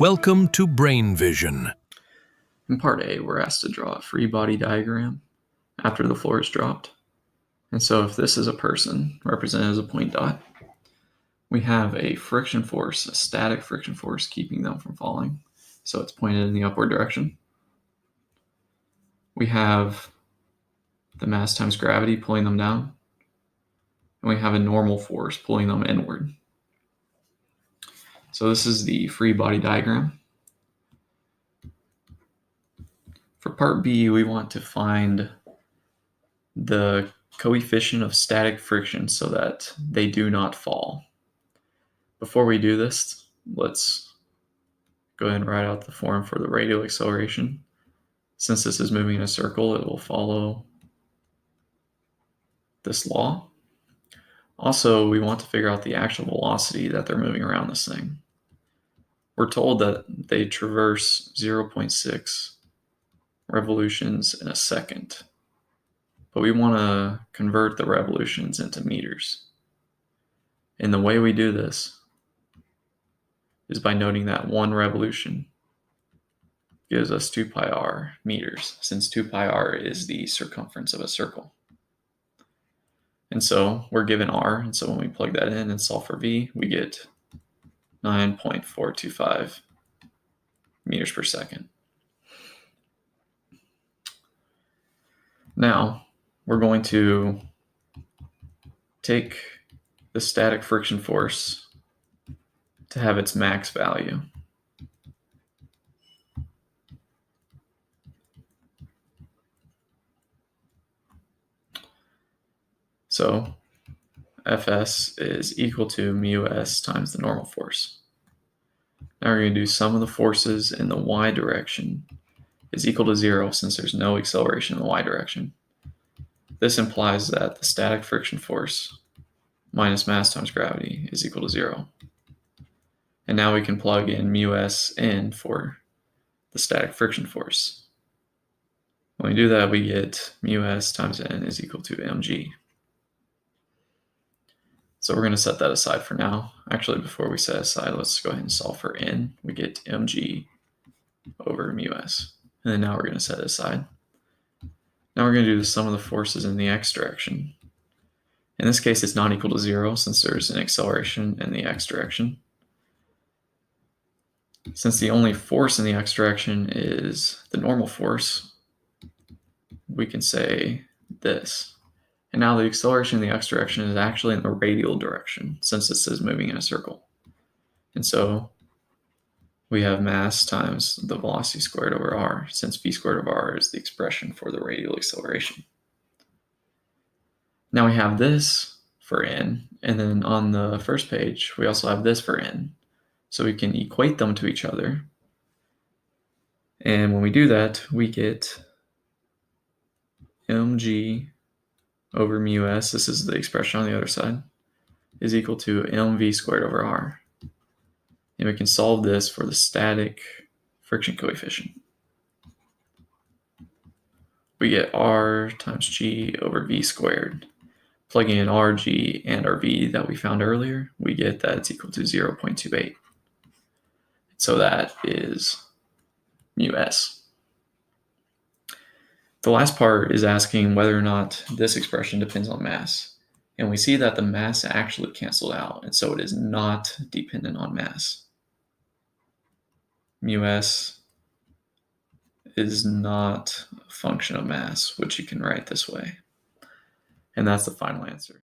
Welcome to Brain Vision. In part A, we're asked to draw a free body diagram after the floor is dropped. And so if this is a person, represented as a point dot, we have a friction force, a static friction force keeping them from falling. So it's pointed in the upward direction. We have the mass times gravity pulling them down. And we have a normal force pulling them inward. So this is the free body diagram. For part B, we want to find the coefficient of static friction so that they do not fall. Before we do this, let's go ahead and write out the form for the radial acceleration. Since this is moving in a circle, it will follow this law. Also, we want to figure out the actual velocity that they're moving around this thing. We're told that they traverse 0.6 revolutions in a second, but we want to convert the revolutions into meters. And the way we do this is by noting that one revolution gives us 2 pi r meters, since 2 pi r is the circumference of a circle. And so we're given r, and so when we plug that in and solve for v, we get 9.425 meters per second. Now, we're going to take the static friction force to have its max value. So Fs is equal to mu s times the normal force. Now we're going to do sum of the forces in the y direction is equal to 0 since there's no acceleration in the y direction. This implies that the static friction force minus mass times gravity is equal to 0. And now we can plug in mu s in for the static friction force. When we do that, we get mu s times n is equal to mg. So we're going to set that aside for now. Actually, before we set aside, let's go ahead and solve for n. We get mg over mu s. And then now we're going to set it aside. Now we're going to do the sum of the forces in the x direction. In this case, it's not equal to 0 since there's an acceleration in the x direction. Since the only force in the x direction is the normal force, we can say this. And now the acceleration in the x direction is actually in the radial direction since this is moving in a circle. And so we have mass times the velocity squared over r, since v squared over r is the expression for the radial acceleration. Now we have this for n, and then on the first page, we also have this for n. So we can equate them to each other. And when we do that, we get mg over mu s, this is the expression on the other side, is equal to mv squared over r. And we can solve this for the static friction coefficient. We get r times g over v squared. Plugging in r, g, and our v that we found earlier, we get that it's equal to 0.28. So that is mu s. The last part is asking whether or not this expression depends on mass. And we see that the mass actually canceled out, and so it is not dependent on mass. Mu s is not a function of mass, which you can write this way. And that's the final answer.